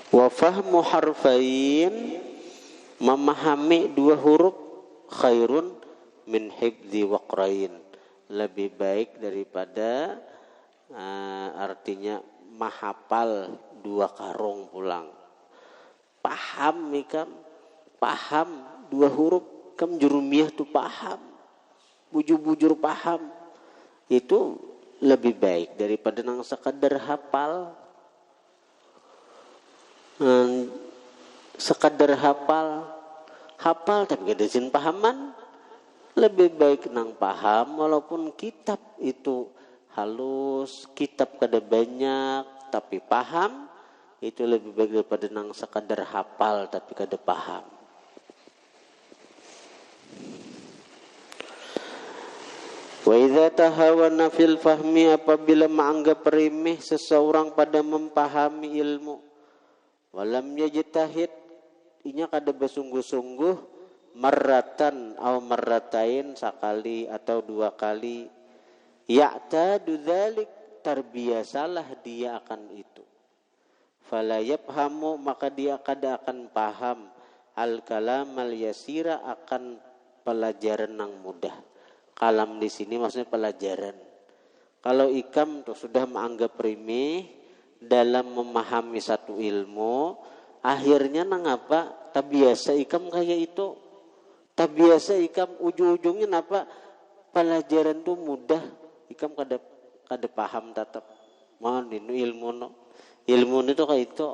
Wa fahmu harfain, memahami 2 huruf, khairun min hifdzi waqrain, lebih baik daripada artinya menghafal 2 karung pulang. Paham ikam, paham 2 huruf, kam jurumiyah tuh paham, bujur-bujur paham, itu lebih baik daripada nang sekadar hafal. Sekadar hafal tapi gak ada pahaman. Lebih baik nang paham walaupun kitab itu halus, kitab kada banyak tapi paham, itu lebih baik daripada nang sekadar hafal tapi kada paham. Wa idza tahawana fil fahmi, apabila menganggap remeh seseorang pada memahami ilmu, walam yajtahid, inya kada bersungguh-sungguh, marratan atau marratain, sekali atau 2 kali, ya'tadu dzalik, terbiasalah dia akan itu. Fala yafhamu, maka dia kada akan paham, al kalam al yasira, akan pelajaran yang mudah. Kalam di sini maksudnya pelajaran. Kalau ikam tuh sudah menganggap remeh dalam memahami satu ilmu, akhirnya nang apa? Tabiasa ikam kayak itu. Tabiasa ikam ujung-ujungnya napa? Pelajaran tuh mudah, ikam kada paham tetap. Mohon ini ilmu no. Ilmu itu kayak itu.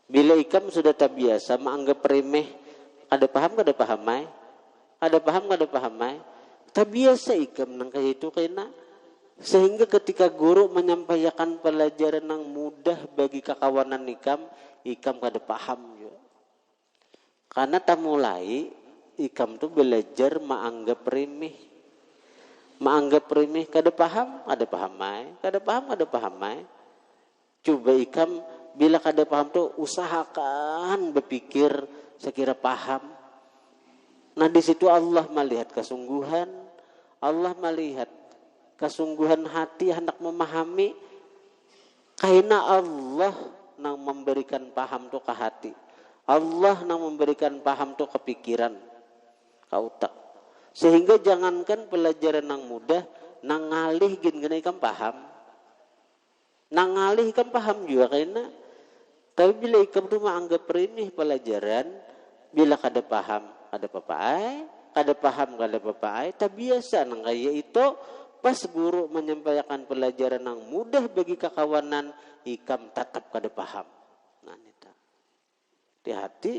Bila ikam sudah tabiasa menganggap remeh, kada paham mai. Kada paham mai. Tabiasa ikam nang kayak itu kena. Sehingga ketika guru menyampaikan pelajaran yang mudah bagi kakawanan ikam kada paham juga. Karena tak mulai ikam tuh belajar menganggap remeh. Menganggap remeh kada paham mai. Kada paham mai. Coba ikam bila kada paham tuh usahakan berpikir sekira paham. Nah di situ Allah melihat kesungguhan, Allah melihat kesungguhan hati hendak memahami, karena Allah nang memberikan paham tu ke hati, Allah nang memberikan paham tu ke pikiran, ke otak. Sehingga jangankan pelajaran nang mudah, nang ngalih gin kena ikam paham, nang ngalih ikam paham juga karena. Tapi bila ikam tu menganggap remeh pelajaran, bila kada paham kada papai, kada paham kada papai, tak biasa nang kaya itu. Pas guru menyampaikan pelajaran yang mudah bagi kakawanan, ikam tetap kada paham. Nah, itu. Hati-hati.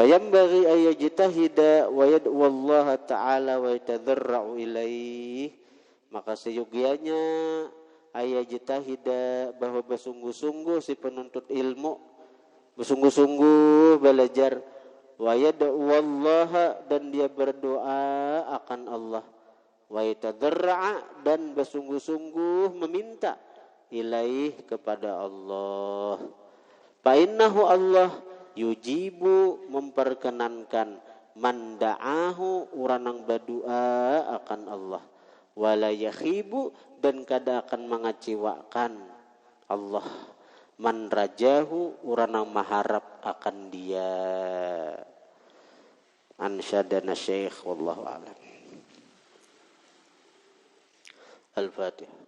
Fayambaghi ayajtahida wa yad'u Allah ta'ala wa yatadarra'u ilaih. Maka seyogianya ayajtahida, bahwa bersungguh-sungguh si penuntut ilmu, bersungguh-sungguh belajar, wa yad'u Allah, dan dia berdoa akan Allah, wa yatadarra', dan bersungguh-sungguh meminta, ilaih, kepada Allah. Fa innahu Allah yujibu, memperkenankan, man da'ahu, urang nang berdoa akan Allah, wala yakhibu, dan kada akan mengecewakan Allah, man rajahu, urang nang maharap akan dia. Ansyadana Syekh wallahu a'lam. Al-Fatihah.